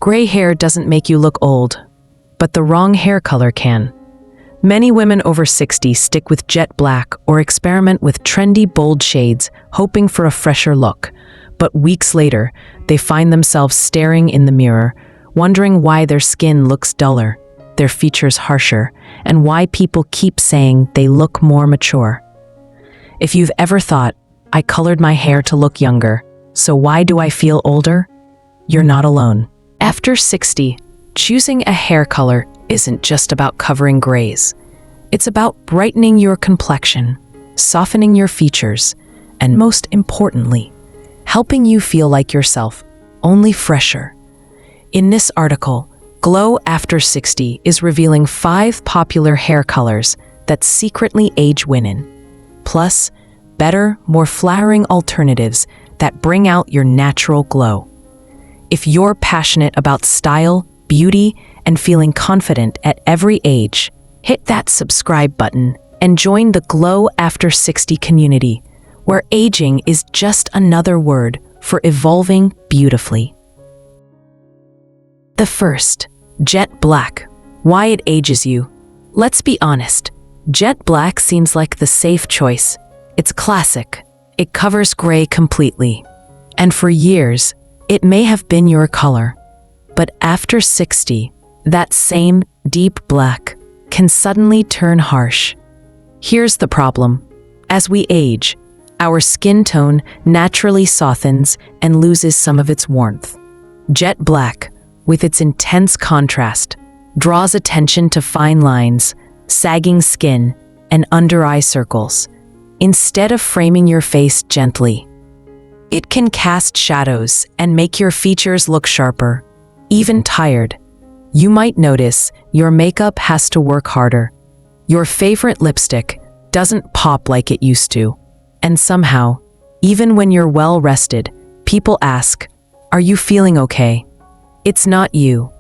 Gray hair doesn't make you look old, but the wrong hair color can. Many women over 60 stick with jet black or experiment with trendy bold shades, hoping for a fresher look. But weeks later, they find themselves staring in the mirror, wondering why their skin looks duller, their features harsher, and why people keep saying they look more mature. If you've ever thought, I colored my hair to look younger, so why do I feel older? You're not alone. After 60, choosing a hair color isn't just about covering grays. It's about brightening your complexion, softening your features, and most importantly, helping you feel like yourself, only fresher. In this article, Glow After 60 is revealing 5 popular hair colors that secretly age women, plus better, more flattering alternatives that bring out your natural glow. If you're passionate about style, beauty, and feeling confident at every age, hit that subscribe button and join the Glow After 60 community, where aging is just another word for evolving beautifully. The first, jet black. Why it ages you. Let's be honest, jet black seems like the safe choice. It's classic. It covers gray completely. And for years, it may have been your color. But after 60, that same deep black can suddenly turn harsh. Here's the problem. As we age, our skin tone naturally softens and loses some of its warmth. Jet black, with its intense contrast, draws attention to fine lines, sagging skin, and under-eye circles. Instead of framing your face gently, it can cast shadows and make your features look sharper, even tired. You might notice your makeup has to work harder. Your favorite lipstick doesn't pop like it used to. And somehow, even when you're well rested, people ask, "Are you feeling okay?" It's not you.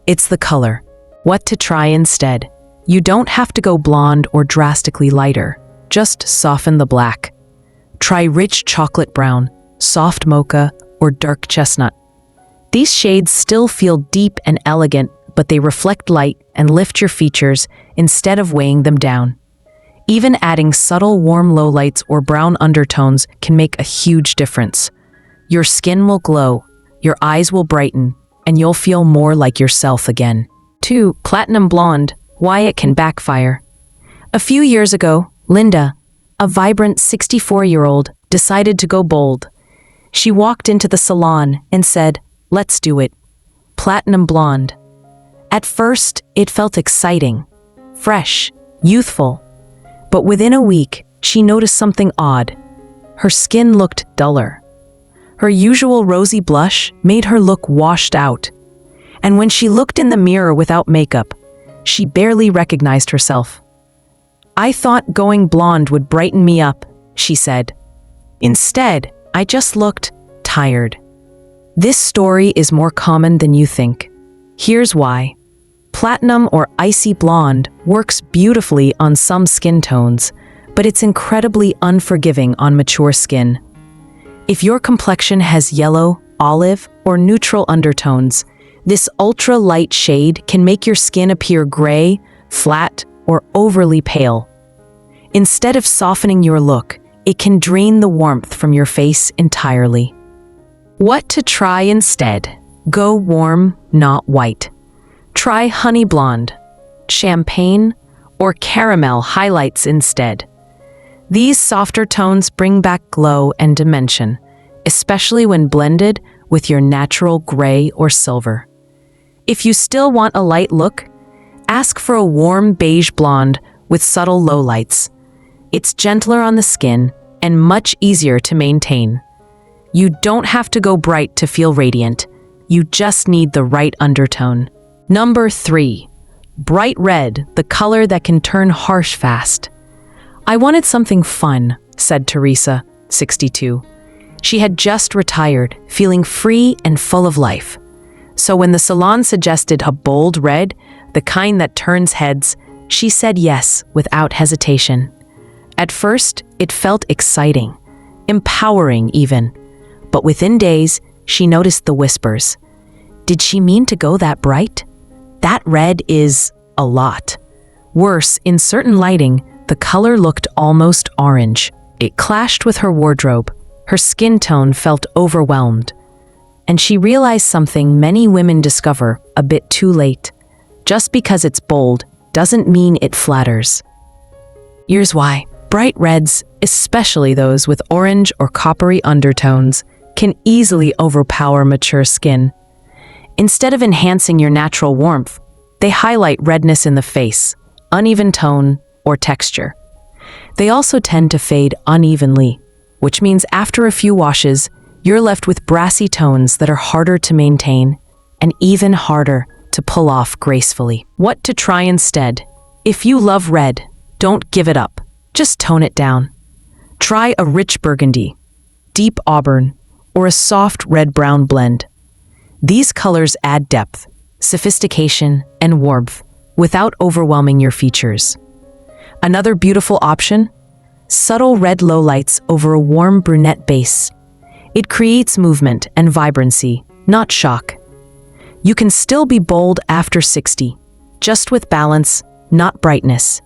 It's the color. What to try instead? You don't have to go blonde or drastically lighter. Just soften the black. Try rich chocolate brown, soft mocha, or dark chestnut. These shades still feel deep and elegant, but they reflect light and lift your features instead of weighing them down. Even adding subtle warm lowlights or brown undertones can make a huge difference. Your skin will glow, your eyes will brighten, and you'll feel more like yourself again. 2. Platinum blonde. Why it can backfire. A few years ago, Linda, a vibrant 64-year-old, decided to go bold. She walked into the salon and said, "Let's do it. Platinum blonde." At first, it felt exciting, fresh, youthful. But within a week, she noticed something odd. Her skin looked duller. Her usual rosy blush made her look washed out. And when she looked in the mirror without makeup, she barely recognized herself. "I thought going blonde would brighten me up," she said. "Instead, I just looked tired." This story is more common than you think. Here's why. Platinum or icy blonde works beautifully on some skin tones, but it's incredibly unforgiving on mature skin. If your complexion has yellow, olive, or neutral undertones, this ultra-light shade can make your skin appear gray, flat, or overly pale. Instead of softening your look, it can drain the warmth from your face entirely. What to try instead? Go warm, not white. Try honey blonde, champagne, or caramel highlights instead. These softer tones bring back glow and dimension, especially when blended with your natural gray or silver. If you still want a light look, ask for a warm beige blonde with subtle lowlights. It's gentler on the skin and much easier to maintain. You don't have to go bright to feel radiant. You just need the right undertone. Number 3. Bright red, the color that can turn harsh fast. "I wanted something fun," said Teresa, 62. She had just retired, feeling free and full of life. So when the salon suggested a bold red, the kind that turns heads, she said yes without hesitation. At first, it felt exciting, empowering even. But within days, she noticed the whispers. Did she mean to go that bright? That red is a lot. Worse, in certain lighting, the color looked almost orange. It clashed with her wardrobe. Her skin tone felt overwhelmed. And she realized something many women discover a bit too late. Just because it's bold doesn't mean it flatters. Here's why. Bright reds, especially those with orange or coppery undertones, can easily overpower mature skin. Instead of enhancing your natural warmth, they highlight redness in the face, uneven tone, or texture. They also tend to fade unevenly, which means after a few washes, you're left with brassy tones that are harder to maintain and even harder to pull off gracefully. What to try instead? If you love red, don't give it up. Just tone it down. Try a rich burgundy, deep auburn, or a soft red-brown blend. These colors add depth, sophistication, and warmth without overwhelming your features. Another beautiful option? Subtle red lowlights over a warm brunette base. It creates movement and vibrancy, not shock. You can still be bold after 60, just with balance, not brightness.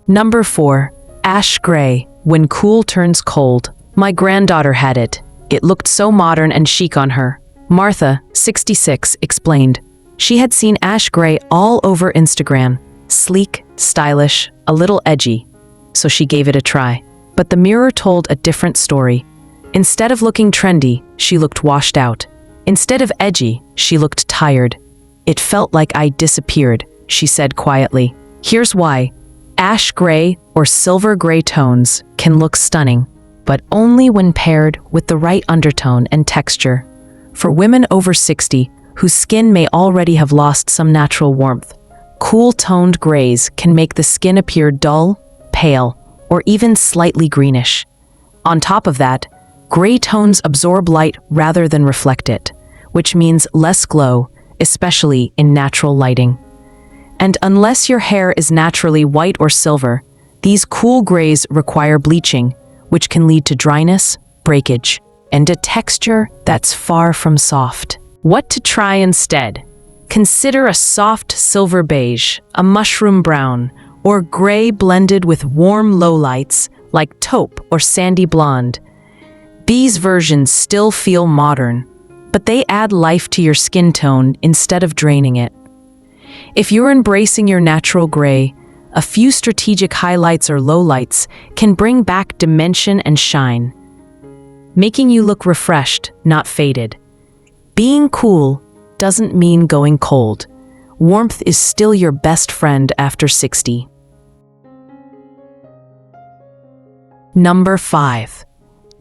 Number 4. Ash gray, when cool turns cold. My granddaughter had it. It looked so modern and chic on her. Martha, 66, explained. She had seen ash gray all over Instagram. Sleek, stylish, a little edgy. So she gave it a try. But the mirror told a different story. Instead of looking trendy, she looked washed out. Instead of edgy, she looked tired. It felt like I disappeared, she said quietly. Here's why. Ash gray or silver gray tones can look stunning, but only when paired with the right undertone and texture. For women over 60, whose skin may already have lost some natural warmth, cool-toned grays can make the skin appear dull, pale, or even slightly greenish. On top of that, gray tones absorb light rather than reflect it, which means less glow, especially in natural lighting. And unless your hair is naturally white or silver, these cool grays require bleaching, which can lead to dryness, breakage, and a texture that's far from soft. What to try instead? Consider a soft silver beige, a mushroom brown, or gray blended with warm lowlights like taupe or sandy blonde. These versions still feel modern, but they add life to your skin tone instead of draining it. If you're embracing your natural gray, a few strategic highlights or lowlights can bring back dimension and shine, making you look refreshed, not faded. Being cool doesn't mean going cold. Warmth is still your best friend after 60. Number 5.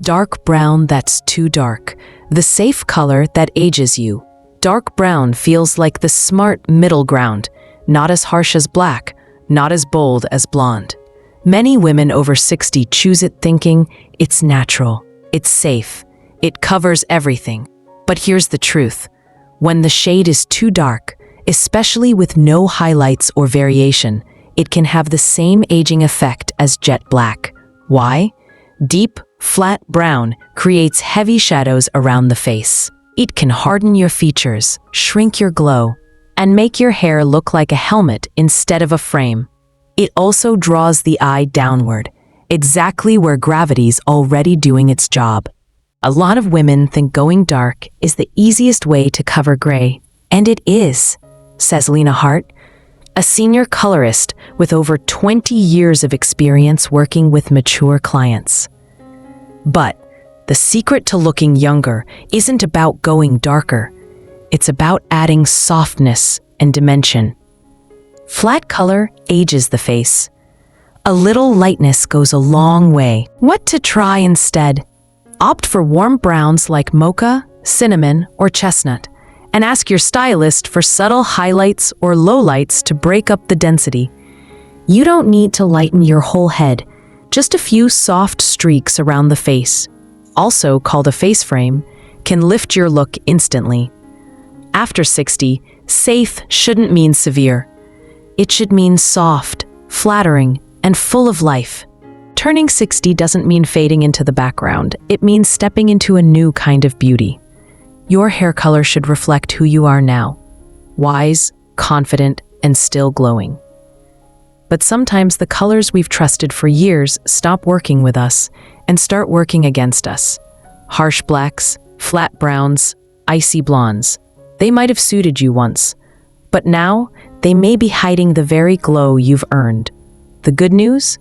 Dark brown that's too dark. The safe color that ages you. Dark brown feels like the smart middle ground, not as harsh as black, not as bold as blonde. Many women over 60 choose it thinking it's natural, it's safe, it covers everything. But here's the truth. When the shade is too dark, especially with no highlights or variation, it can have the same aging effect as jet black. Why? Deep, flat brown creates heavy shadows around the face. It can harden your features, shrink your glow, and make your hair look like a helmet instead of a frame. It also draws the eye downward, exactly where gravity's already doing its job. A lot of women think going dark is the easiest way to cover gray, and it is, says Lena Hart, a senior colorist with over 20 years of experience working with mature clients. But the secret to looking younger isn't about going darker. It's about adding softness and dimension. Flat color ages the face. A little lightness goes a long way. What to try instead? Opt for warm browns like mocha, cinnamon, or chestnut, and ask your stylist for subtle highlights or lowlights to break up the density. You don't need to lighten your whole head, just a few soft streaks around the face, also called a face frame, can lift your look instantly. After 60, safe shouldn't mean severe. It should mean soft, flattering, and full of life. Turning 60 doesn't mean fading into the background. It means stepping into a new kind of beauty. Your hair color should reflect who you are now: wise, confident, and still glowing. But sometimes the colors we've trusted for years stop working with us and start working against us. Harsh blacks, flat browns, icy blondes. They might have suited you once, but now they may be hiding the very glow you've earned. The good news?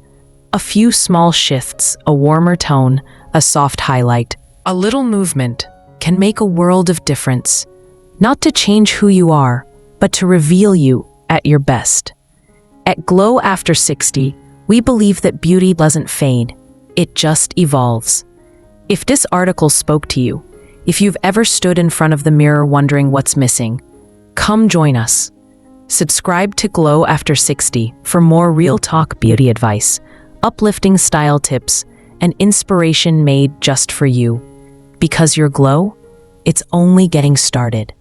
A few small shifts, a warmer tone, a soft highlight, a little movement can make a world of difference. Not to change who you are, but to reveal you at your best. At Glow After 60, we believe that beauty doesn't fade, it just evolves. If this article spoke to you, if you've ever stood in front of the mirror wondering what's missing, come join us. Subscribe to Glow After 60 for more real talk beauty advice, uplifting style tips, and inspiration made just for you. Because your glow, it's only getting started.